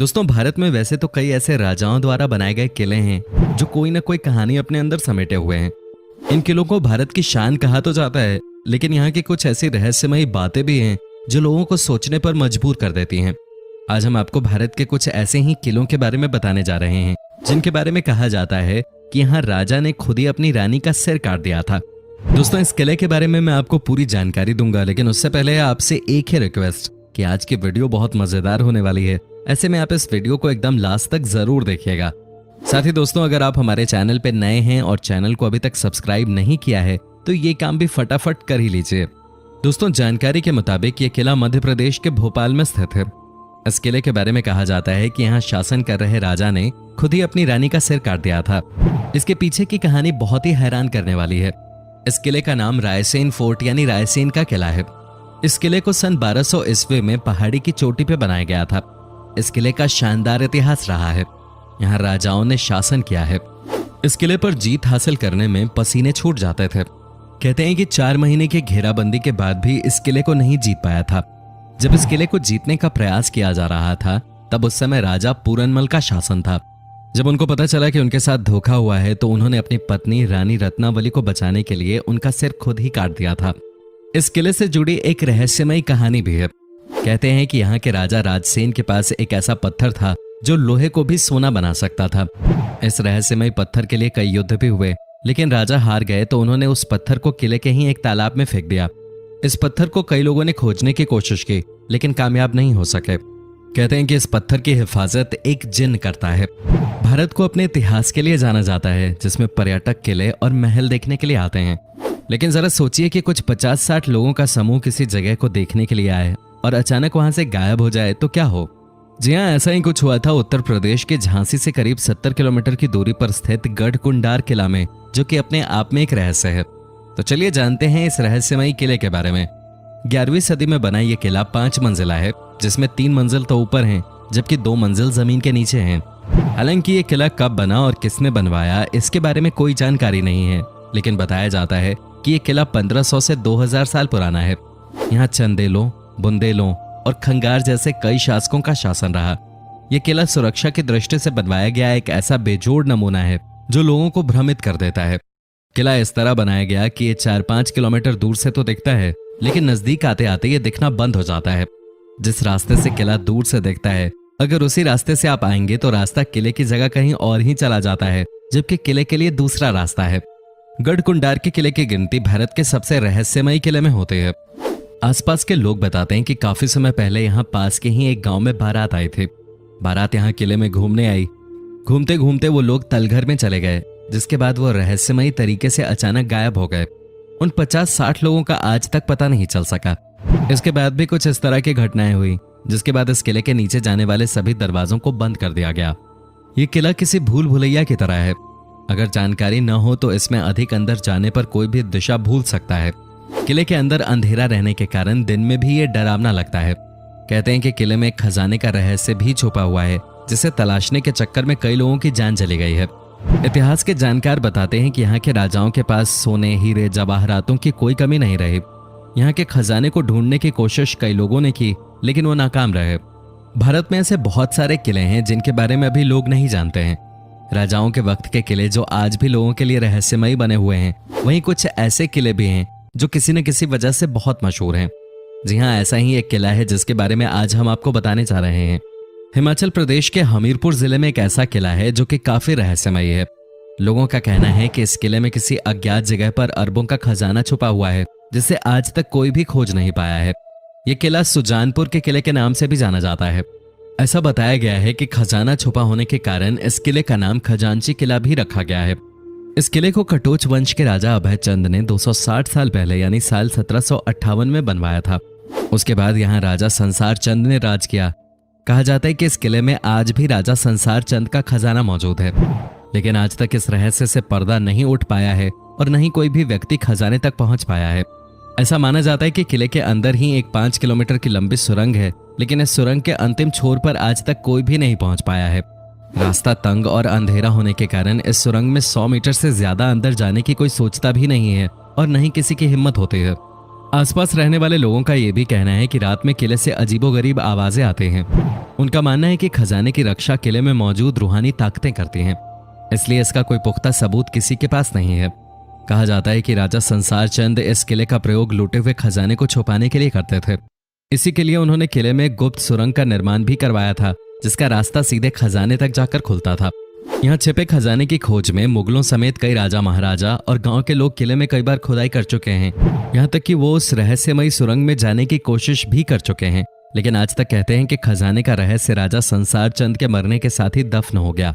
दोस्तों, भारत में वैसे तो कई ऐसे राजाओं द्वारा बनाए गए किले हैं जो कोई ना कोई कहानी अपने अंदर समेटे हुए हैं। इन किलों को भारत की शान कहा तो जाता है, लेकिन यहाँ की कुछ ऐसी रहस्यमयी बातें भी हैं जो लोगों को सोचने पर मजबूर कर देती हैं। आज हम आपको भारत के कुछ ऐसे ही किलों के बारे में बताने जा रहे हैं जिनके बारे में कहा जाता है कि यहाँ राजा ने खुद ही अपनी रानी का सिर काट दिया था। दोस्तों, इस किले के बारे में मैं आपको पूरी जानकारी दूंगा, लेकिन उससे पहले आपसे एक ही रिक्वेस्ट कि आज की वीडियो बहुत मजेदार होने वाली है। ऐसे में आप इस वीडियो को एकदम लास्ट तक जरूर देखिएगा। साथ ही दोस्तों, अगर आप हमारे चैनल पे नए हैं और चैनल को अभी तक सब्सक्राइब नहीं किया है तो ये काम भी फटाफट कर ही लीजिए। दोस्तों, जानकारी के मुताबिक ये किला मध्य प्रदेश के भोपाल में स्थित है। इस किले के बारे में कहा जाता है कि यहाँ शासन कर रहे राजा ने खुद ही अपनी रानी का सिर काट दिया था। इसके पीछे की कहानी बहुत ही हैरान करने वाली है। इस किले का नाम रायसेन फोर्ट यानी रायसेन का किला है। इस किले को सन 1200 ईस्वी में पहाड़ी की चोटी पे बनाया गया था। इस किले का शानदार इतिहास रहा है। यहाँ राजाओं ने शासन किया है। इस किले पर जीत हासिल करने में पसीने छूट जाते थे। कहते हैं कि 4 महीने की घेराबंदी के बाद भी इस किले को नहीं जीत पाया था। जब इस किले को जीतने का प्रयास किया जा रहा था तब उस समय राजा पूरनमल का शासन था। जब उनको पता चला कि उनके साथ धोखा हुआ है तो उन्होंने अपनी पत्नी रानी रत्नावली को बचाने के लिए उनका सिर खुद ही काट दिया था। इस किले से जुड़ी एक रहस्यमयी कहानी भी है। कहते हैं कि यहाँ के राजा राजसेन के पास एक ऐसा पत्थर था जो लोहे को भी सोना बना सकता था। इस रहस्यमयी पत्थर के लिए कई युद्ध भी हुए, लेकिन राजा हार गए तो उन्होंने उस पत्थर को किले के ही एक तालाब में फेंक दिया। इस पत्थर को कई लोगों ने खोजने की कोशिश की, लेकिन कामयाब नहीं हो सके। कहते हैं कि इस पत्थर की हिफाजत एक जिन्न करता है। भारत को अपने इतिहास के लिए जाना जाता है, जिसमें पर्यटक किले और महल देखने के लिए आते हैं। लेकिन जरा सोचिए कि कुछ 50-60 लोगों का समूह किसी जगह को देखने के लिए आए और अचानक वहां से गायब हो जाए तो क्या हो। जी हाँ, ऐसा ही कुछ हुआ था उत्तर प्रदेश के झांसी से करीब 70 किलोमीटर की दूरी पर स्थित गढ़कुंडार किला में, जो कि अपने आप में एक रहस्य है। तो चलिए जानते हैं इस रहस्यमयी किले के बारे में। 11वीं सदी में बना यह किला 5 मंजिला है, जिसमें 3 मंजिल तो ऊपर हैं जबकि 2 मंजिल जमीन के नीचे हैं। हालांकि ये किला कब बना और किसने बनवाया इसके बारे में कोई जानकारी नहीं है, लेकिन बताया जाता है कि ये किला 1500 से 2000 साल पुराना है। यहाँ चंदेलों, बुंदेलों और खंगार जैसे कई शासकों का शासन रहा। यह किला सुरक्षा की दृष्टि से बनवाया गया एक ऐसा बेजोड़ नमूना है जो लोगों को भ्रमित कर देता है। किला इस तरह बनाया गया कि ये 4-5 किलोमीटर दूर से तो दिखता है, लेकिन नजदीक आते आते ये दिखना बंद हो जाता है। जिस रास्ते से किला दूर से दिखता है, अगर उसी रास्ते से आप आएंगे तो रास्ता किले की जगह कहीं और ही चला जाता है, जबकि किले के लिए दूसरा रास्ता है। गढ़कुंडार के किले की गिनती भारत के सबसे रहस्यमयी किले में होती है। आसपास के लोग बताते हैं कि काफी समय पहले यहाँ पास के ही एक गांव में बारात आई थी। बारात यहाँ किले में घूमने आई। घूमते घूमते वो लोग तलघर में चले गए, जिसके बाद वो रहस्यमयी तरीके से अचानक गायब हो गए। उन 50-60 लोगों का आज तक पता नहीं चल सका। इसके बाद भी कुछ इस तरह की घटनाएं हुई, जिसके बाद इस किले के नीचे जाने वाले सभी दरवाजों को बंद कर दिया गया। ये किला किसी भूल भुलैया की तरह है। अगर जानकारी न हो तो इसमें अधिक अंदर जाने पर कोई भी दिशा भूल सकता है। किले के अंदर अंधेरा रहने के कारण दिन में भी ये डरावना लगता है। कहते हैं कि किले में एक खजाने का रहस्य भी छुपा हुआ है, जिसे तलाशने के चक्कर में कई लोगों की जान चली गई है। इतिहास के जानकार बताते हैं कि यहाँ के राजाओं के पास सोने, हीरे, जवाहरातों की कोई कमी नहीं रही। यहाँ के खजाने को ढूंढने की कोशिश कई लोगों ने की, लेकिन वो नाकाम रहे। भारत में ऐसे बहुत सारे किले हैं जिनके बारे में अभी लोग नहीं जानते हैं। राजाओं के वक्त के किले जो आज भी लोगों के लिए रहस्यमयी बने हुए हैं, वहीं कुछ ऐसे किले भी हैं जो किसी न किसी वजह से बहुत मशहूर हैं। जी हाँ, ऐसा ही एक किला है जिसके बारे में आज हम आपको बताने जा रहे हैं। हिमाचल प्रदेश के हमीरपुर जिले में एक ऐसा किला है जो कि काफी रहस्यमयी है। लोगों का कहना है कि इस किले में किसी अज्ञात जगह पर अरबों का खजाना छुपा हुआ है, जिसे आज तक कोई भी खोज नहीं पाया है। यह किला सुजानपुर के किले के नाम से भी जाना जाता है। ऐसा बताया गया है कि खजाना छुपा होने के कारण इस किले का नाम खजांची किला भी रखा गया है। इस किले को कटोच वंश के राजा अभय चंद ने 260 साल पहले यानी साल 1758 में बनवाया था। उसके बाद यहाँ राजा संसार चंद ने राज किया। कहा जाता है कि इस किले में आज भी राजा संसार चंद का खजाना मौजूद है, लेकिन आज तक इस रहस्य से पर्दा नहीं उठ पाया है और न ही कोई भी व्यक्ति खजाने तक पहुंच पाया है। ऐसा माना जाता है कि किले के अंदर ही एक 5 किलोमीटर की लंबी सुरंग है, लेकिन इस सुरंग के अंतिम छोर पर आज तक कोई भी नहीं पहुंच पाया है। रास्ता तंग और अंधेरा होने के कारण इस सुरंग में 100 मीटर से ज्यादा अंदर जाने की कोई सोचता भी नहीं है और न ही किसी की हिम्मत होती है। आसपास रहने वाले लोगों का यह भी कहना है कि रात में किले से अजीबोगरीब आवाजें आते हैं। उनका मानना है कि खजाने की रक्षा किले में मौजूद रूहानी ताकतें करती हैं, इसलिए इसका कोई पुख्ता सबूत किसी के पास नहीं है। कहा जाता है कि राजा संसार चंद इस किले का प्रयोग लूटे हुए खजाने को छुपाने के लिए करते थे। इसी के लिए उन्होंने किले में गुप्त सुरंग का निर्माण भी करवाया था, जिसका रास्ता सीधे खजाने तक जाकर खुलता था। यहाँ छिपे खजाने की खोज में मुगलों समेत कई राजा महाराजा और गांव के लोग किले में कई बार खुदाई कर चुके हैं। यहाँ तक कि वो उस रहस्यमयी सुरंग में जाने की कोशिश भी कर चुके हैं, लेकिन आज तक कहते हैं कि खजाने का रहस्य राजा संसार चंद के मरने के साथ ही दफन हो गया।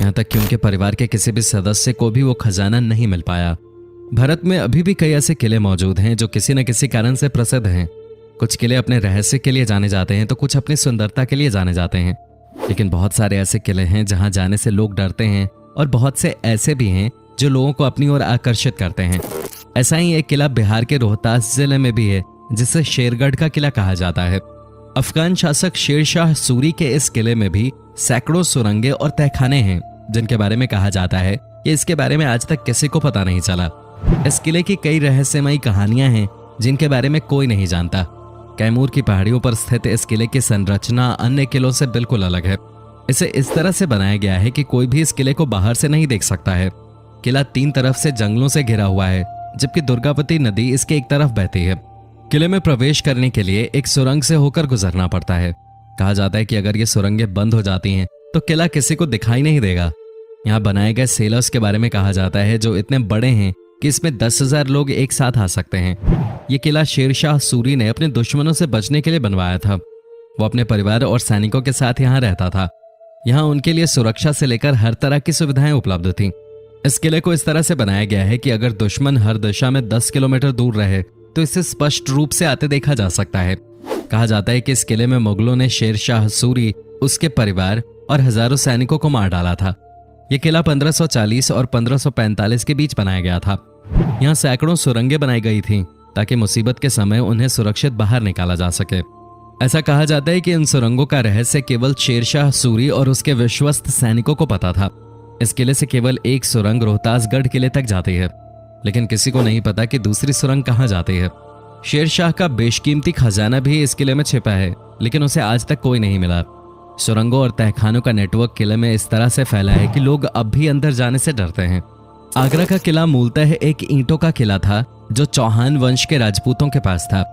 यहाँ तक कि उनके परिवार के किसी भी सदस्य को भी वो खजाना नहीं मिल पाया। भारत में अभी भी कई ऐसे किले मौजूद हैं जो किसी न किसी कारण से प्रसिद्ध हैं। कुछ किले अपने रहस्य के लिए जाने जाते हैं तो कुछ अपनी सुंदरता के लिए जाने जाते हैं, लेकिन बहुत सारे ऐसे किले हैं जहां जाने से लोग डरते हैं और बहुत से ऐसे भी हैं जो लोगों को अपनी ओर आकर्षित करते हैं। ऐसा ही एक किला बिहार के रोहतास जिले में भी है, जिसे शेरगढ़ का किला कहा जाता है। अफगान शासक शेरशाह सूरी के इस किले में भी सैकड़ों सुरंगें और तहखाने हैं, जिनके बारे में कहा जाता है कि इसके बारे में आज तक किसी को पता नहीं चला। इस किले की कई रहस्यमयी कहानियां हैं जिनके बारे में कोई नहीं जानता। कैमूर की पहाड़ियों पर स्थित इस किले की संरचना अन्य किलों से बिल्कुल अलग है। इसे इस तरह से बनाया गया है कि कोई भी इस किले को बाहर से नहीं देख सकता है। किला 3 तरफ से जंगलों से घिरा हुआ है, जबकि दुर्गावती नदी इसके एक तरफ बहती है। किले में प्रवेश करने के लिए एक सुरंग से होकर गुजरना पड़ता है। कहा जाता है कि अगर ये सुरंगें बंद हो जाती हैं तो किला किसी को दिखाई नहीं देगा। यहाँ बनाए गए सेलर्स के बारे में कहा जाता है जो इतने बड़े हैं कि इसमें 10,000 लोग एक साथ आ सकते हैं। ये किला शेरशाह सूरी ने अपने दुश्मनों से बचने के लिए बनवाया था। वो अपने परिवार और सैनिकों के साथ यहाँ रहता था। यहाँ उनके लिए सुरक्षा से लेकर हर तरह की सुविधाएं उपलब्ध थीं। इस किले को इस तरह से बनाया गया है कि अगर दुश्मन हर दिशा में 10 किलोमीटर दूर रहे तो इसे स्पष्ट रूप से आते देखा जा सकता है। कहा जाता है कि इस किले में मुगलों ने शेरशाह सूरी, उसके परिवार और हजारों सैनिकों को मार डाला था। यह किला 1540 और 1545 के बीच बनाया गया था। यहाँ सैकड़ों सुरंगें बनाई गई थीं ताकि मुसीबत के समय उन्हें सुरक्षित बाहर निकाला जा सके। ऐसा कहा जाता है कि इन सुरंगों का रहस्य केवल शेरशाह सूरी और उसके विश्वस्त सैनिकों को पता था। इस किले से केवल एक सुरंग रोहतासगढ़ किले तक जाती है, लेकिन किसी को नहीं पता कि दूसरी सुरंग कहाँ जाती है। शेरशाह का बेशकीमती खजाना भी इस किले में छिपा है, लेकिन उसे आज तक कोई नहीं मिला। सुरंगों और तहखानों का नेटवर्क किले में इस तरह से फैला है कि लोग अब भी अंदर जाने से डरते हैं। आगरा का किला मूलतः एक ईंटों का किला था जो चौहान वंश के राजपूतों के पास था।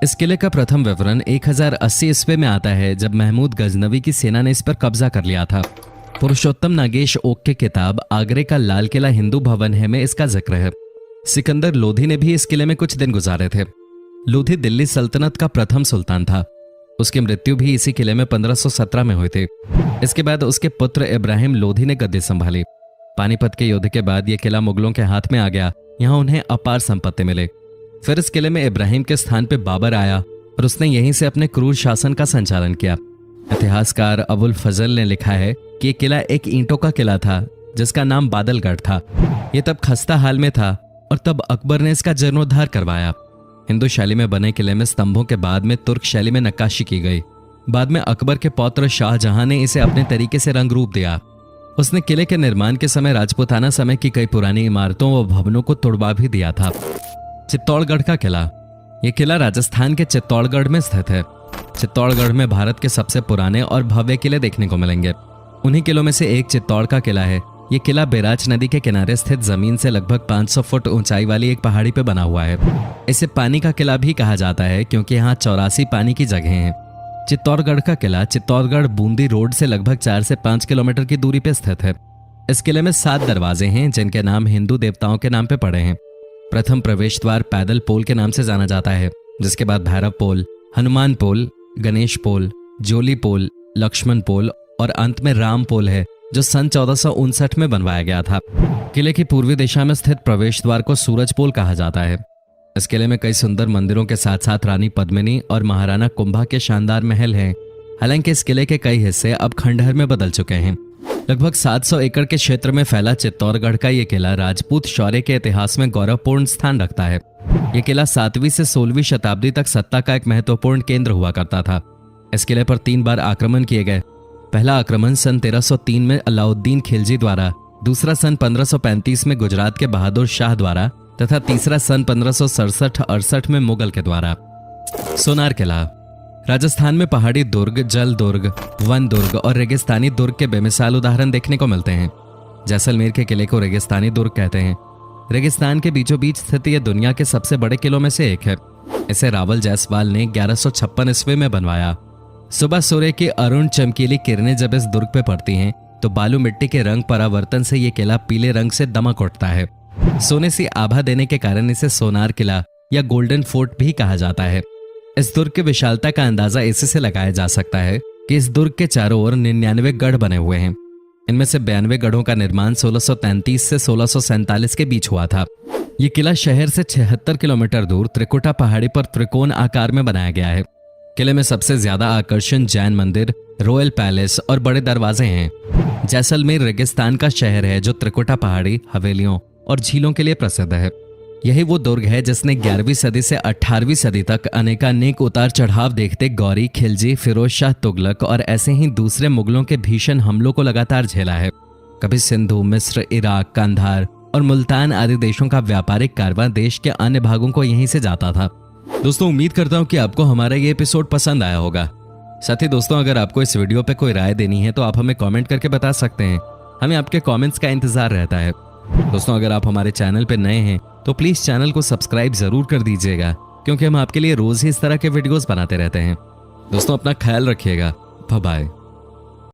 इस किले का प्रथम विवरण 1080 ईस्वी में आता है, जब महमूद गजनवी की सेना ने इस पर कब्जा कर लिया था। पुरुषोत्तम नागेश ओक की किताब आगरे का लाल किला हिंदू भवन है में इसका जिक्र है। सिकंदर लोधी ने भी इस किले में कुछ दिन गुजारे थे। लोधी दिल्ली सल्तनत का प्रथम सुल्तान था। उसकी मृत्यु भी इसी किले में 1517 में हुई थी। इसके बाद उसके पुत्र इब्राहिम लोधी ने गद्दी संभाली। पानीपत के युद्ध के बाद यह किला मुगलों के हाथ में आ गया। यहाँ उन्हें अपार संपत्ति मिले। फिर इस किले में इब्राहिम के स्थान पर बाबर आया और उसने यहीं से अपने क्रूर शासन का संचालन किया। इतिहासकार अबुल फजल ने लिखा है कि यह किला एक ईंटों का किला था जिसका नाम बादलगढ़ था। यह तब खस्ता हाल में था और तब अकबर ने इसका जीर्णोद्धार करवाया। हिंदू शैली में बने किले में स्तंभों के बाद में तुर्क शैली में नक्काशी की गई। बाद में अकबर के पौत्र शाहजहां ने इसे अपने तरीके से रंग रूप दिया। उसने किले के निर्माण के समय राजपूताना समय की कई पुरानी इमारतों व भवनों को तोड़वा भी दिया था। चित्तौड़गढ़ का किला। यह किला राजस्थान के चित्तौड़गढ़ में स्थित है। चित्तौड़गढ़ में भारत के सबसे पुराने और भव्य किले देखने को मिलेंगे। उन्हीं किलों में से एक चित्तौड़ का किला है। यह किला बैराज नदी के किनारे स्थित जमीन से लगभग 500 फुट ऊंचाई वाली एक पहाड़ी पर बना हुआ है। इसे पानी का किला भी कहा जाता है क्योंकि यहाँ 84 पानी की जगह हैं। चित्तौड़गढ़ का किला चित्तौड़गढ़ बूंदी रोड से लगभग 4 से 5 किलोमीटर की दूरी पर स्थित है। इस किले में 7 दरवाजे हैं जिनके नाम हिंदू देवताओं के नाम पे पड़े हैं। प्रथम प्रवेश द्वार पैदल पोल के नाम से जाना जाता है, जिसके बाद भैरव पोल, हनुमान पोल, गणेश पोल, जोली पोल, लक्ष्मण पोल और अंत में राम पोल है जो सन 1459 में बनवाया गया था। किले की पूर्वी दिशा में स्थित प्रवेश द्वार को सूरज पोल कहा जाता है। इस किले में कई सुंदर मंदिरों के साथ साथ रानी पद्मिनी और महाराणा कुंभा के शानदार महल हैं। हालांकि इस किले के कई हिस्से अब खंडहर में बदल चुके हैं। लगभग 700 एकड़ के क्षेत्र में फैला चित्तौड़गढ़ का यह किला राजपूत शौर्य के इतिहास में गौरवपूर्ण स्थान रखता है। यह किला 7वीं से 16वीं शताब्दी तक सत्ता का एक महत्वपूर्ण केंद्र हुआ करता था। इस किले पर 3 बार आक्रमण किए गए। पहला आक्रमण सन 1303 में अलाउद्दीन खिलजी द्वारा, दूसरा सन 1535 में गुजरात के बहादुर शाह द्वारा तथा तीसरा सन 1567-68 में मुगल के द्वारा। सोनार किला राजस्थान में पहाड़ी दुर्ग, जल दुर्ग, वन दुर्ग और रेगिस्तानी दुर्ग के बेमिसाल उदाहरण देखने को मिलते हैं। जैसलमेर के किले को रेगिस्तानी दुर्ग कहते हैं। रेगिस्तान के बीचों बीच स्थित यह दुनिया के सबसे बड़े किलों में से एक है। इसे रावल जायसवाल ने 1156 ईस्वी में बनवाया। सुबह सूर्य की अरुण चमकीली किरणें जब इस दुर्ग पे पड़ती हैं तो बालू मिट्टी के रंग परावर्तन से ये किला पीले रंग से दमक उठता है। सोने सी आभा देने के कारण इसे सोनार किला या गोल्डन फोर्ट भी कहा जाता है। इस दुर्ग की विशालता का अंदाजा इसी से लगाया जा सकता है कि इस दुर्ग के चारों ओर 99 गढ़ बने हुए हैं। इनमें से 92 गढ़ों का निर्माण 1633 से 1647 के बीच हुआ था। ये किला शहर से 76 किलोमीटर दूर त्रिकुटा पहाड़ी पर त्रिकोण आकार में बनाया गया है। किले में सबसे ज्यादा आकर्षण जैन मंदिर, रॉयल पैलेस और बड़े दरवाजे हैं। जैसलमेर रेगिस्तान का शहर है जो त्रिकुटा पहाड़ी, हवेलियों और झीलों के लिए प्रसिद्ध है। यही वो दुर्ग है जिसने 11वीं सदी से 18वीं सदी तक अनेकानेक उतार चढ़ाव देखते गौरी, खिलजी, फिरोज शाह तुगलक और ऐसे ही दूसरे मुगलों के भीषण हमलों को लगातार झेला है। कभी सिंधु, मिस्र, इराक, कंधार और मुल्तान आदि देशों का व्यापारिक कारवां देश के अन्य भागों को यहीं से जाता था। दोस्तों, उम्मीद करता हूं कि आपको हमारा ये एपिसोड पसंद आया होगा। साथ ही दोस्तों, अगर आपको इस वीडियो पे कोई राय देनी है तो आप हमें कमेंट करके बता सकते हैं। हमें आपके कमेंट्स का इंतजार रहता है। दोस्तों, अगर आप हमारे चैनल पे नए हैं तो प्लीज चैनल को सब्सक्राइब जरूर कर दीजिएगा, क्योंकि हम आपके लिए रोज ही इस तरह के वीडियोस बनाते रहते हैं। दोस्तों, अपना ख्याल रखिएगा। Bye bye.